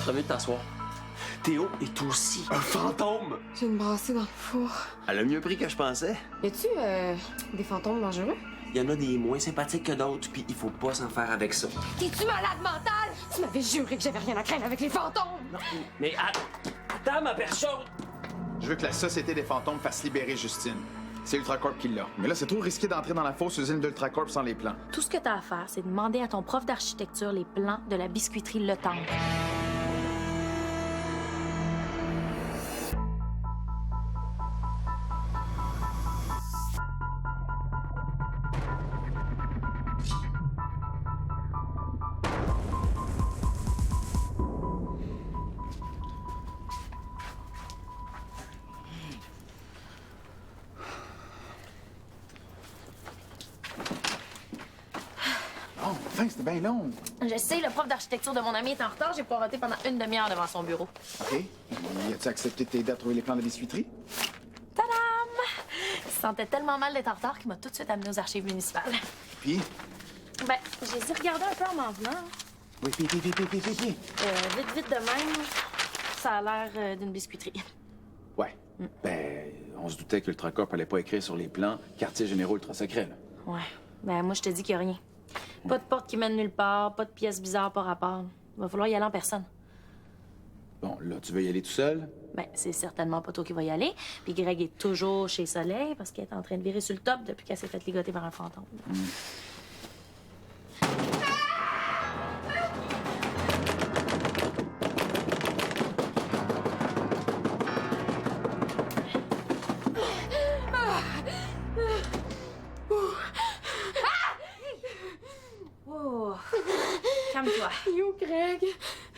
T'as mieux de t'asseoir. Théo est aussi un fantôme! J'ai une brassée dans le four. Elle a mieux pris que je pensais. Y a-tu des fantômes dangereux? Il y en a des moins sympathiques que d'autres, puis il faut pas s'en faire avec ça. T'es-tu malade mental? Tu m'avais juré que j'avais rien à craindre avec les fantômes! Non, mais attends, ma personne! Je veux que la Société des fantômes fasse libérer Justine. C'est Ultracorp qui l'a. Mais là, c'est trop risqué d'entrer dans la fausse usine d'Ultracorp sans les plans. Tout ce que t'as à faire, c'est demander à ton prof d'architecture les plans de la biscuiterie Le Temple. Oh, enfin, c'était bien long. Je sais, le prof d'architecture de mon ami est en retard. J'ai poireauté pendant une demi-heure devant son bureau. OK. Y a-tu accepté de t'aider à trouver les plans de biscuiterie? Tadam! Il se sentait tellement mal d'être en retard qu'il m'a tout de suite amené aux archives municipales. Puis? Ben, j'ai dû regarder un peu en m'en venant. Oui, puis. Vite de même, ça a l'air d'une biscuiterie. Ouais. Ben, on se doutait que l'Ultracorp allait pas écrire sur les plans quartier généraux ultra secret, là. Ouais. Ben, moi, je te dis qu'il n'y a rien. Pas de porte qui mène nulle part, pas de pièces bizarres par rapport. Il va falloir y aller en personne. Bon, là, tu veux y aller tout seul? Ben, c'est certainement pas toi qui va y aller. Puis Greg est toujours chez Soleil parce qu'elle est en train de virer sur le top depuis qu'elle s'est fait ligoter par un fantôme. Oh, calme-toi. Yo, Greg,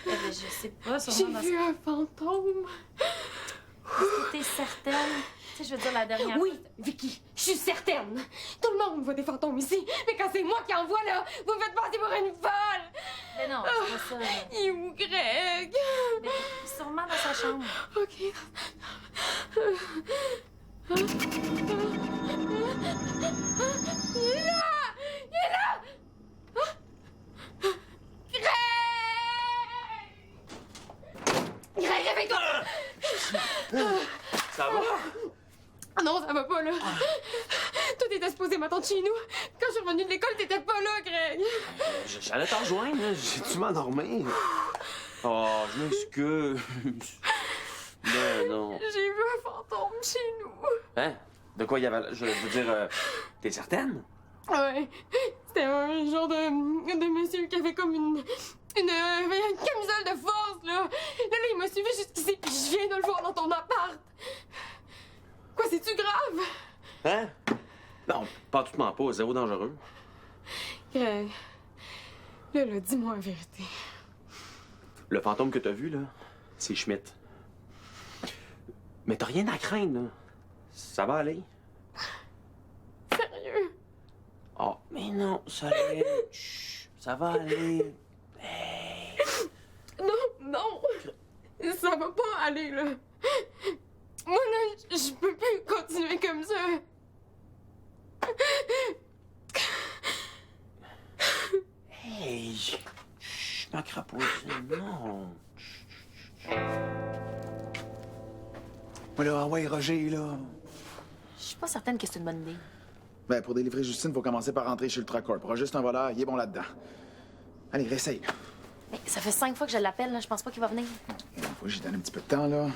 Ben, je sais pas, j'ai sûrement dans vu un fantôme. Est-ce que t'es certaine? Tu sais, je veux dire, la dernière Oui, fois... Vicky, je suis certaine. Tout le monde voit des fantômes ici. Mais quand c'est moi qui en vois, là, vous me faites passer pour une folle. Mais non, c'est pas ça. là. Il est où, Greg? Mais sûrement dans sa chambre. OK. Il est là! Il est là! Greg! Greg, réveille-toi! Ça va? Ah non, ça va pas, là. Toi, t'étais supposé m'attendre chez nous. Quand je suis revenue de l'école, t'étais pas là, Greg. J'allais t'en rejoindre, là. J'ai-tu m'endormir? Oh, je m'excuse. Mais non. J'ai vu un fantôme chez nous. Hein? De quoi il y avait... Je veux dire, t'es certaine? Ouais. C'était un genre de monsieur qui avait comme une camisole de force, là. Là, il m'a suivi jusqu'ici, puis je viens de le voir dans ton appart. Quoi, c'est-tu grave? Hein? Non, pas tout pas. Zéro dangereux. Greg, là, dis-moi la vérité. Le fantôme que t'as vu, là, c'est Schmidt. Mais t'as rien à craindre, là. Ça va aller. Sérieux? Oh, mais non, Soleil. Chut, ça va aller. Hey. Non! Ça va pas aller, là. Moi, là, je peux plus continuer comme ça. Hey! Chut, ma crapaud, non. Ouais, là, ouais, Roger, là. Je suis pas certaine que c'est une bonne idée. Ben, pour délivrer Justine, faut commencer par rentrer chez Ultracorp. Roger, c'est un voleur, il est bon là-dedans. Allez, réessaye. Mais ça fait 5 fois que je l'appelle, là. Je pense pas qu'il va venir. Une fois, j'y donne un petit peu de temps, là.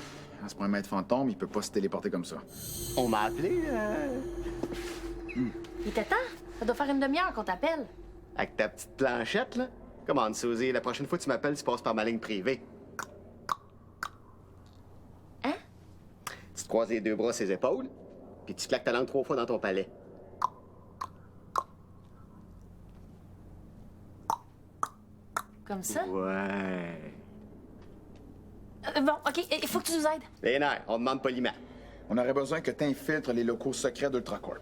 C'est pour un maître fantôme, il peut pas se téléporter comme ça. On m'a appelé, Il était temps. Ça doit faire une demi-heure qu'on t'appelle. avec ta petite planchette, là. Commande, Suzy, la prochaine fois que tu m'appelles, tu passes par ma ligne privée. Hein? Tu te croises les deux bras ses épaules, puis tu claques ta langue 3 fois dans ton palais. Comme ça? Ouais. Bon, OK, il faut que tu nous aides. Les nerfs, on demande poliment. On aurait besoin que t'infiltres les locaux secrets d'Ultracorp.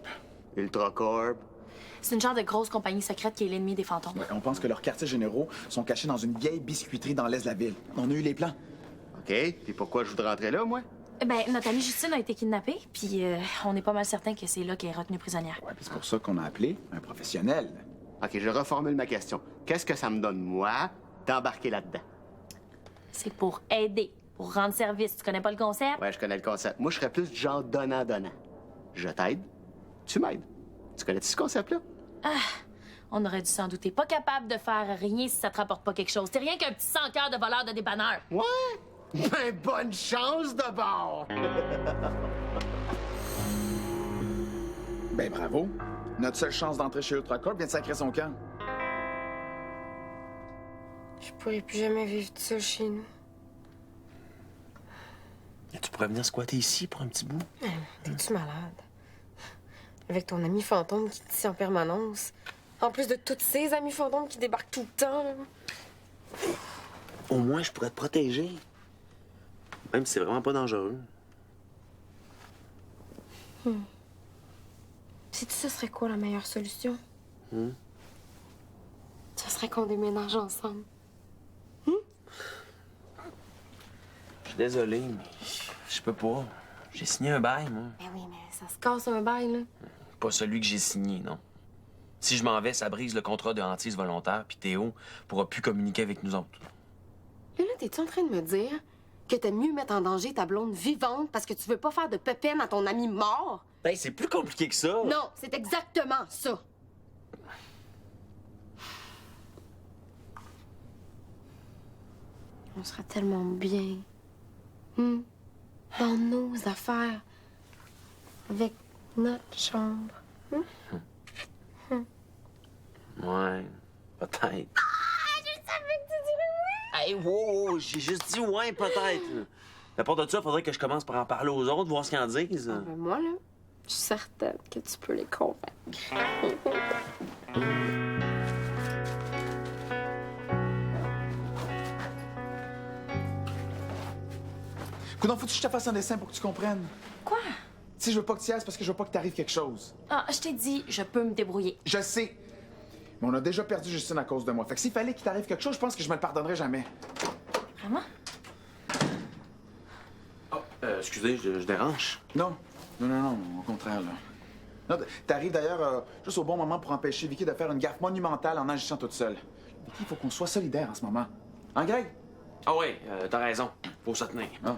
Ultracorp. C'est une genre de grosse compagnie secrète qui est l'ennemi des fantômes. Ouais, on pense que leurs quartiers généraux sont cachés dans une vieille biscuiterie dans l'est de la ville. On a eu les plans. OK, puis pourquoi je voudrais rentrer là, moi? Ben, notre amie Justine a été kidnappée, puis on est pas mal certain que c'est là qu'elle est retenue prisonnière. Ouais, puis c'est pour ça qu'on a appelé un professionnel. OK, je reformule ma question. Qu'est-ce que ça me donne, moi, d'embarquer là-dedans? c'est pour aider, pour rendre service. Tu connais pas le concept? Ouais, je connais le concept. Moi, je serais plus du genre donnant-donnant. Je t'aide, tu m'aides. Tu connais-tu ce concept-là? On aurait dû s'en douter. Pas capable de faire rien si ça te rapporte pas quelque chose. T'es rien qu'un petit sans-cœur de voleur de dépanneur. Ouais? Ben, bonne chance de bord! Ben bravo. Notre seule chance d'entrer chez Ultracorp vient de sacrer son camp. Je pourrais plus jamais vivre tout seul chez nous. Tu pourrais venir squatter ici pour un petit bout? T'es-tu malade? Avec ton ami fantôme qui te tient en permanence. En plus de toutes ces amis fantômes qui débarquent tout le temps, là. Au moins, je pourrais te protéger. Même si c'est vraiment pas dangereux. Sais-tu, ce serait quoi la meilleure solution? Ce serait qu'on déménage ensemble. Je suis désolé, mais je peux pas. J'ai signé un bail, moi. Ben oui, mais ça se casse un bail, là. Pas celui que j'ai signé, non. Si je m'en vais, ça brise le contrat de hantise volontaire, puis Théo pourra plus communiquer avec nous autres. Là, t'es-tu en train de me dire que t'aimes mieux mettre en danger ta blonde vivante parce que tu veux pas faire de pépène à ton ami mort? Ben, c'est plus compliqué que ça. Non, c'est exactement ça. On sera tellement bien. Dans nos affaires. Avec notre chambre. Ouais, peut-être. Je savais que tu dirais oui! Hey, wow, j'ai juste dit ouais, peut-être. À part de ça, faudrait que je commence par en parler aux autres, voir ce qu'ils en disent. Ben moi, là, je suis certaine que tu peux les convaincre. Coudonc, faut que je te fasse un dessin pour que tu comprennes. Quoi? Si je veux pas que tu y ailles, c'est parce que je veux pas que t'arrive quelque chose. Ah, je t'ai dit, je peux me débrouiller. Je sais. Mais on a déjà perdu Justine à cause de moi. Fait que s'il fallait qu'il t'arrive quelque chose, je pense que je me le pardonnerais jamais. Vraiment? Oh, excusez, je dérange. Non. Non, au contraire, là. Non, t'arrives d'ailleurs juste au bon moment pour empêcher Vicky de faire une gaffe monumentale en agissant toute seule. Vicky, il faut qu'on soit solidaires en ce moment. Hein, Greg? Ah ouais, t'as raison. Faut se tenir. Ah.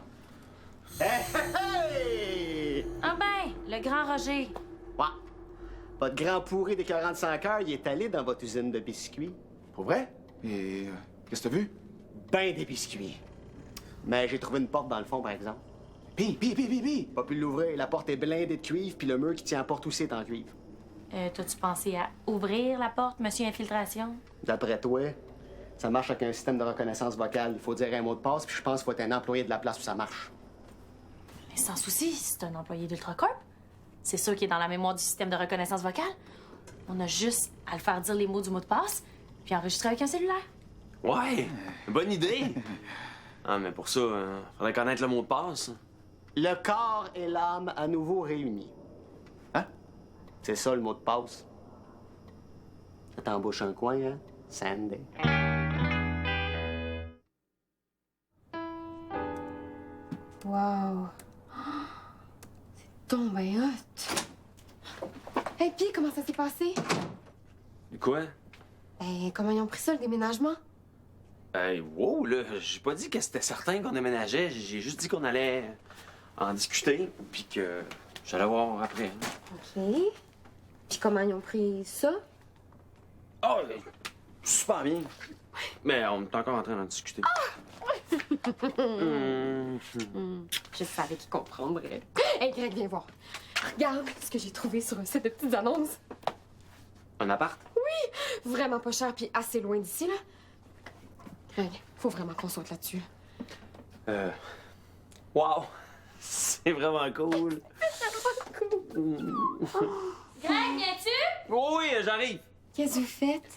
Hey! Ah ben, le grand Roger. Ouais. Votre grand pourri des 45 heures, il est allé dans votre usine de biscuits. Pour vrai? Et qu'est-ce que t'as vu? Ben des biscuits. Mais j'ai trouvé une porte dans le fond, par exemple. Pis. Pas pu l'ouvrir. La porte est blindée de cuivre, puis le mur qui tient la porte aussi est en cuivre. T'as-tu pensé à ouvrir la porte, monsieur Infiltration? D'après toi, ça marche avec un système de reconnaissance vocale. Il faut dire un mot de passe, puis je pense qu'il faut être un employé de la place où ça marche. Mais sans souci, c'est un employé d'Ultracorp. C'est sûr qu'il est dans la mémoire du système de reconnaissance vocale. On a juste à le faire dire les mots du mot de passe, puis enregistrer avec un cellulaire. Ouais, bonne idée. Ah, mais pour ça, faudrait connaître le mot de passe. Le corps et l'âme à nouveau réunis. Hein? C'est ça le mot de passe. Ça t'embauche un coin, hein? Sandy. Wow. C'est donc ben hot. Hey, puis comment ça s'est passé? Quoi? Ben, comment ils ont pris ça, le déménagement? Hey, wow, là, j'ai pas dit que c'était certain qu'on déménageait. J'ai juste dit qu'on allait en discuter, puis que j'allais voir après. OK. Puis comment ils ont pris ça? Oh, super bien. Mais on est encore en train d'en discuter. Je savais qu'ils comprendraient. Hey, Greg, viens voir. Regarde ce que j'ai trouvé sur un site de petites annonces. Un appart? Vraiment pas cher, puis assez loin d'ici, là. Greg, faut vraiment qu'on saute là-dessus. Wow! C'est vraiment cool. Greg, viens-tu? Oui, j'arrive. Qu'est-ce que vous faites?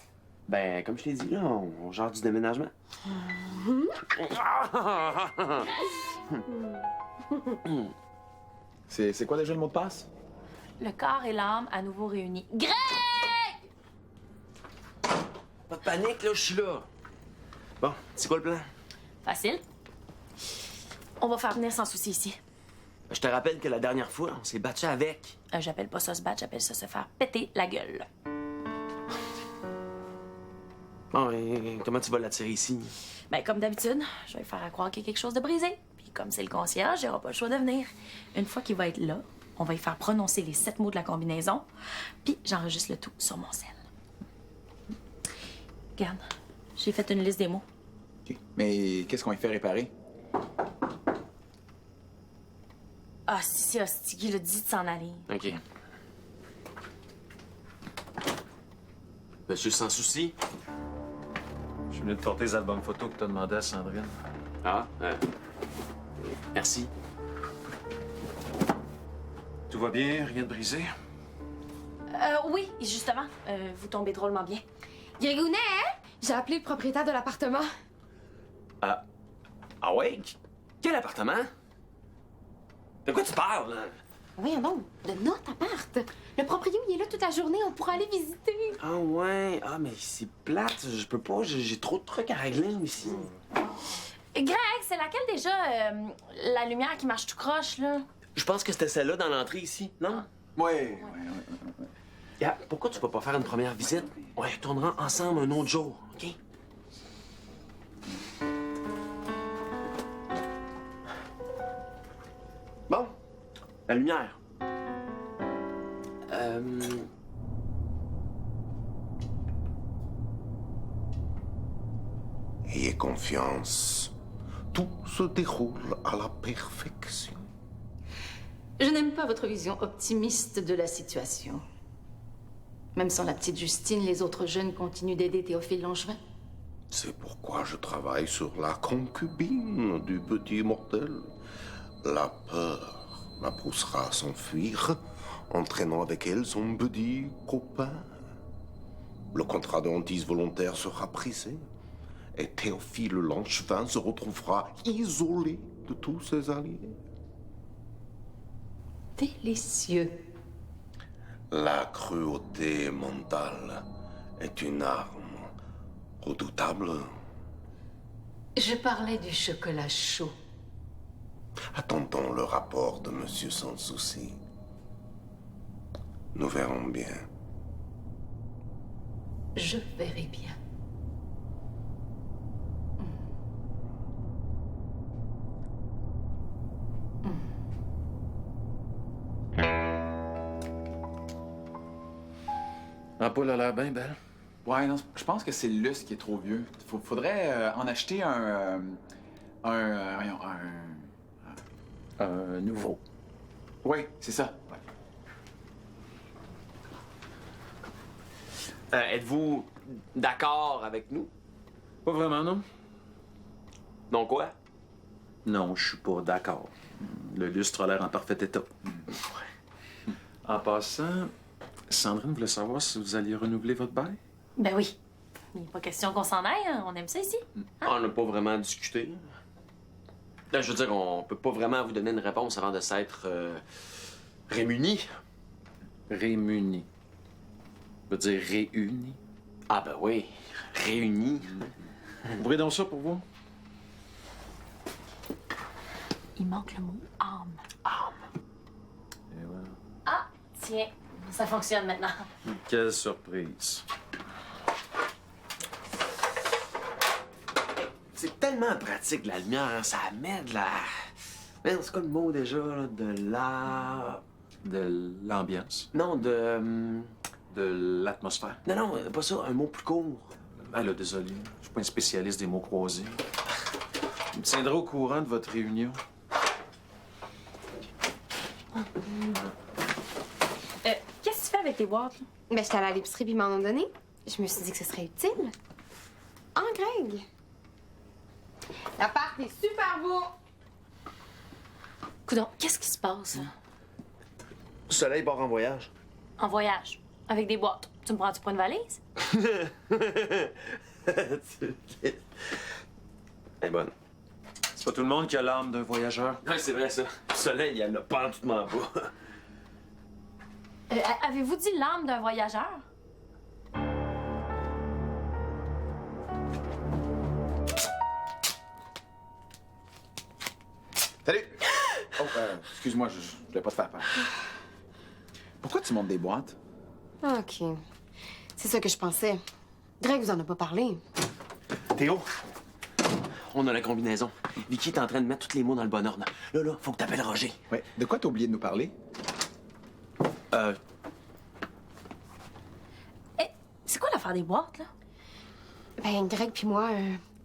Ben, comme je t'ai dit, là, on gère du déménagement. C'est quoi déjà le mot de passe? Le corps et l'âme à nouveau réunis. Greg! Pas de panique, là, je suis là. Bon, c'est quoi le plan? Facile. On va faire venir sans souci ici. Je te rappelle que la dernière fois, on s'est battu avec. J'appelle pas ça se battre, j'appelle ça se faire péter la gueule. Bon, et comment tu vas l'attirer ici? Ben, comme d'habitude, je vais faire à croire qu'il y a quelque chose de brisé. Puis comme c'est le concierge, il n'aura pas le choix de venir. Une fois qu'il va être là, on va y faire prononcer les 7 mots de la combinaison, puis j'enregistre le tout sur mon cell. Regarde, j'ai fait une liste des mots. OK. Mais qu'est-ce qu'on y fait réparer? Ah, si, hostie, il a dit de s'en aller. OK. Monsieur Sans Souci? Je suis venu de porter les albums photos que t'as demandé à Sandrine. Ah, merci. Tout va bien? Rien de brisé? Oui, justement, vous tombez drôlement bien. Grégounet, hein? J'ai appelé le propriétaire de l'appartement. Ah ouais? Quel appartement? De quoi tu parles? Voyons donc, de notre appart. Le proprio, il est là toute la journée, on pourra aller visiter. Ah ouais? Ah, mais c'est plate, je peux pas, j'ai trop de trucs à régler ici. Greg, c'est laquelle déjà, la lumière qui marche tout croche, là? Je pense que c'était celle-là dans l'entrée ici, non? Ouais. Yeah, pourquoi tu peux pas faire une première visite? On y retournera ensemble un autre jour, OK? Bon, la lumière. Ayez confiance. Tout se déroule à la perfection. Je n'aime pas votre vision optimiste de la situation. Même sans la petite Justine, les autres jeunes continuent d'aider Théophile Langevin. C'est pourquoi je travaille sur la concubine du petit mortel. La peur la poussera à s'enfuir, entraînant avec elle son petit copain. Le contrat de hantise volontaire sera brisé, et Théophile Langevin se retrouvera isolé de tous ses alliés. Délicieux. La cruauté mentale est une arme redoutable. Je parlais du chocolat chaud. Attendons le rapport de Monsieur Sans Souci. Nous verrons bien. Je verrai bien. L'ampoule a l'air bien belle. Ouais, non, je pense que c'est le lustre qui est trop vieux. Faudrait en acheter voyons, Un nouveau. Oui, c'est ça. Ouais. Êtes-vous d'accord avec nous? Pas vraiment, non? Non quoi? Non, je suis pas d'accord. Le lustre a l'air en parfait état. En passant, Sandrine voulait savoir si vous alliez renouveler votre bail. Ben oui. Il n'est pas question qu'on s'en aille, hein. On aime ça ici. On n'a pas vraiment discuté. Là, je veux dire, on peut pas vraiment vous donner une réponse avant de s'être rémunis. Rémunis. Je veux dire réunis. Ah ben oui, réunis. Ouvrez donc ça pour vous. Il manque le mot âme. Et voilà. Ah, tiens, ça fonctionne maintenant. Quelle surprise. C'est tellement pratique, la lumière, hein, ça met de la... Merde, c'est quoi le mot déjà, là? De la... De l'ambiance. Non, de... De l'atmosphère. Non, pas ça, un mot plus court. Ah là, désolé. Je suis pas un spécialiste des mots croisés. Je me tiendrai au courant de votre réunion. Qu'est-ce que tu fais avec tes boîtes, là? Ben, j'étais allée à l'épicerie puis ils m'en ont donné. Je me suis dit que ce serait utile. Ah, Greg! L'appart est super beau! Coudon, qu'est-ce qui se passe, là? Soleil part en voyage. En voyage, avec des boîtes. Tu me prends-tu pour une valise? Elle est bonne. C'est pas tout le monde qui a l'âme d'un voyageur. Ouais, c'est vrai ça. Le soleil, il y en a pas en tout pas. Avez-vous dit l'âme d'un voyageur? Salut! Oh, excuse-moi, je voulais pas te faire peur. Pourquoi tu montes des boîtes? OK. C'est ça que je pensais. Greg vous en a pas parlé. Théo, on a la combinaison. Vicky est en train de mettre tous les mots dans le bon ordre. Là, faut que t'appelles Roger. Ouais. De quoi t'as oublié de nous parler? C'est quoi l'affaire des boîtes, là? Ben, Greg puis moi,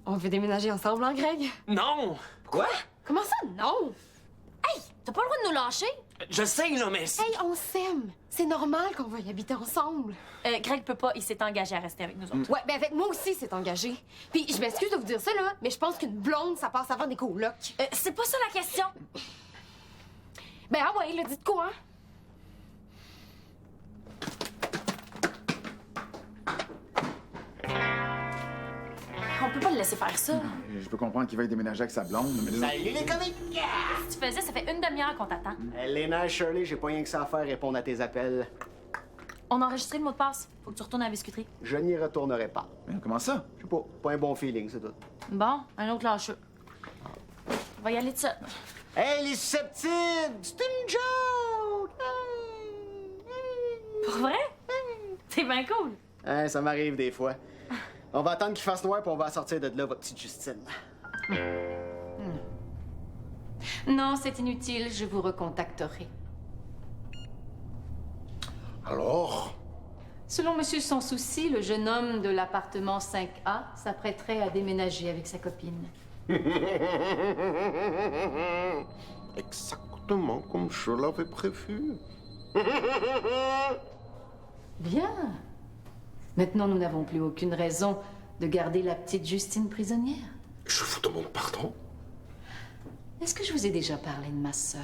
on veut déménager ensemble, hein, Greg? Non! Quoi? Comment ça, non? T'as pas le droit de nous lâcher? Je sais, là, mais... Hey, on s'aime. C'est normal qu'on va y habiter ensemble. Greg peut pas, il s'est engagé à rester avec nous autres. Ouais, ben avec moi aussi, c'est engagé. Puis je m'excuse de vous dire ça, là, mais je pense qu'une blonde, ça passe avant des colocs. C'est pas ça la question! Ben ah ouais, là, dites quoi, hein? On peut pas le laisser faire ça. Je peux comprendre qu'il veuille déménager avec sa blonde, mais là... Salut les comiques! Si tu faisais, ça fait une demi-heure qu'on t'attend. Léna, Shirley, j'ai pas rien que ça à faire répondre à tes appels. On a enregistré le mot de passe. Faut que tu retournes à la biscuiterie. Je n'y retournerai pas. Mais comment ça? Je sais pas, pas un bon feeling, c'est tout. Bon, un autre lâcheux. On va y aller de ça. Hey, les susceptibles! C'est une joke! Pour vrai? C'est bien cool. Hein, ça m'arrive des fois. On va attendre qu'il fasse noir, puis on va sortir de là, votre petite Justine. Non, c'est inutile, je vous recontacterai. Alors? Selon Monsieur Sans Souci, le jeune homme de l'appartement 5A s'apprêterait à déménager avec sa copine. Exactement comme je l'avais prévu. Bien. Maintenant, nous n'avons plus aucune raison de garder la petite Justine prisonnière. Je vous demande pardon? Est-ce que je vous ai déjà parlé de ma sœur?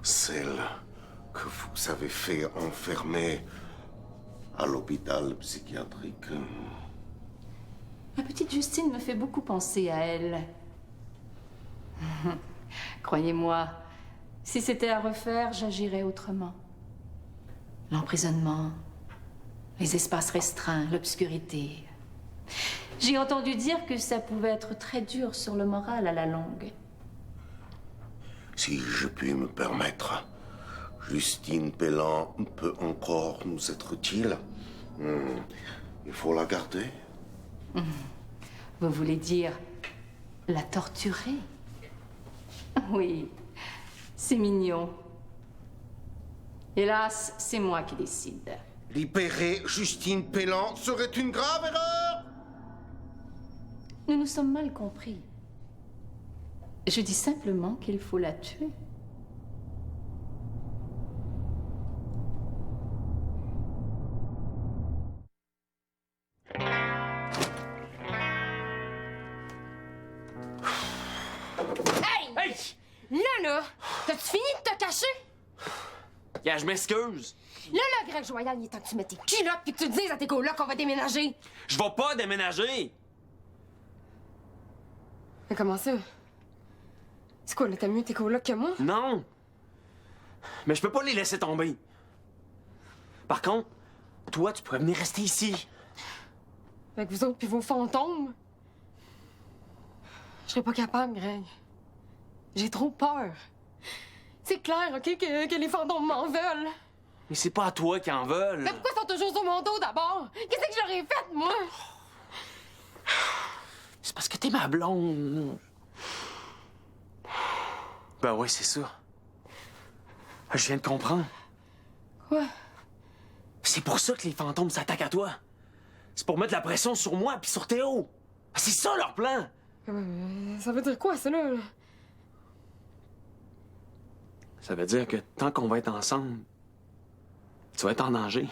Celle que vous avez fait enfermer à l'hôpital psychiatrique. La petite Justine me fait beaucoup penser à elle. Croyez-moi, si c'était à refaire, j'agirais autrement. L'emprisonnement, les espaces restreints, l'obscurité. J'ai entendu dire que ça pouvait être très dur sur le moral à la longue. Si je puis me permettre, Justine Pellan peut encore nous être utile. Il faut la garder. Vous voulez dire la torturer? Oui, c'est mignon. Hélas, c'est moi qui décide. Libérer Justine Pellan serait une grave erreur. Nous nous sommes mal compris. Je dis simplement qu'il faut la tuer. Hey! Là, t'as-tu fini de te cacher? Je m'excuse. Là, Greg Joyal, il est temps que tu mettes tes culottes puis que tu te dises à tes colocs qu'on va déménager. Je vais pas déménager. Mais comment ça? C'est quoi, là, t'as mieux tes colocs que moi? Non. Mais je peux pas les laisser tomber. Par contre, toi, tu pourrais venir rester ici. Avec vous autres puis vos fantômes? Je serais pas capable, Greg. J'ai trop peur. C'est clair, OK, que les fantômes m'en veulent. Mais c'est pas à toi qui en veulent. Mais pourquoi ils sont toujours sur mon dos, d'abord? Qu'est-ce que je leur ai fait, moi? C'est parce que t'es ma blonde. Ben ouais, c'est ça. Je viens de comprendre. Quoi? C'est pour ça que les fantômes s'attaquent à toi. C'est pour mettre la pression sur moi puis sur Théo. C'est ça leur plan. Ça veut dire quoi, ça, là? Ça veut dire que tant qu'on va être ensemble, tu vas être en danger.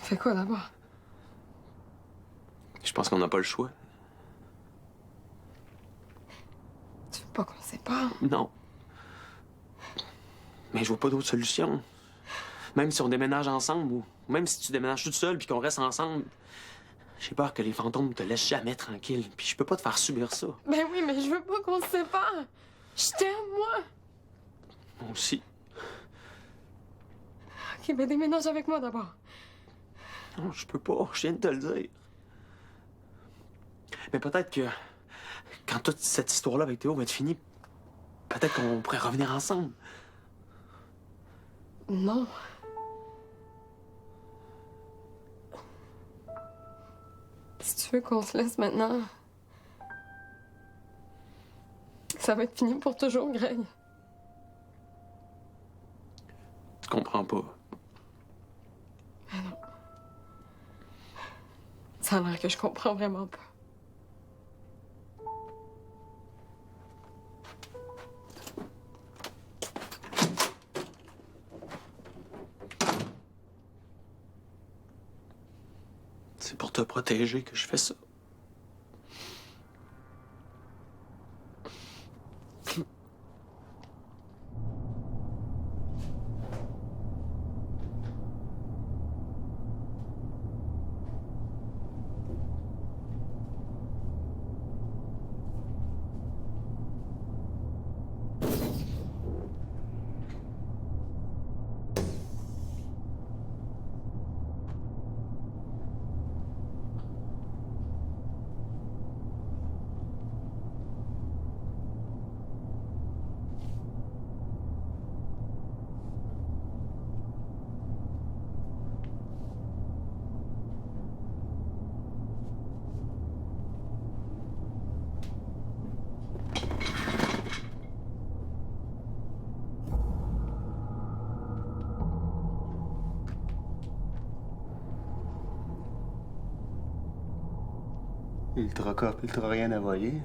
Fais quoi, d'abord? Je pense qu'on n'a pas le choix. Tu veux pas qu'on se sépare? Non. Mais je vois pas d'autre solution. Même si on déménage ensemble ou même si tu déménages toute seule puis qu'on reste ensemble, j'ai peur que les fantômes te laissent jamais tranquille. Puis je peux pas te faire subir ça. Ben oui, mais je veux pas qu'on se sépare. Je t'aime, moi. Moi aussi. OK, ben déménage avec moi, d'abord. Non, je peux pas. Je viens de te le dire. Mais peut-être que quand toute cette histoire-là avec Théo va être finie, peut-être qu'on pourrait revenir ensemble. Non. Si tu veux qu'on se laisse maintenant, ça va être fini pour toujours, Greg. Tu comprends pas. Mais non. Ça a l'air que je comprends vraiment pas. C'est pour te protéger que je fais ça. Ultra Cop, ultra rien à voyer.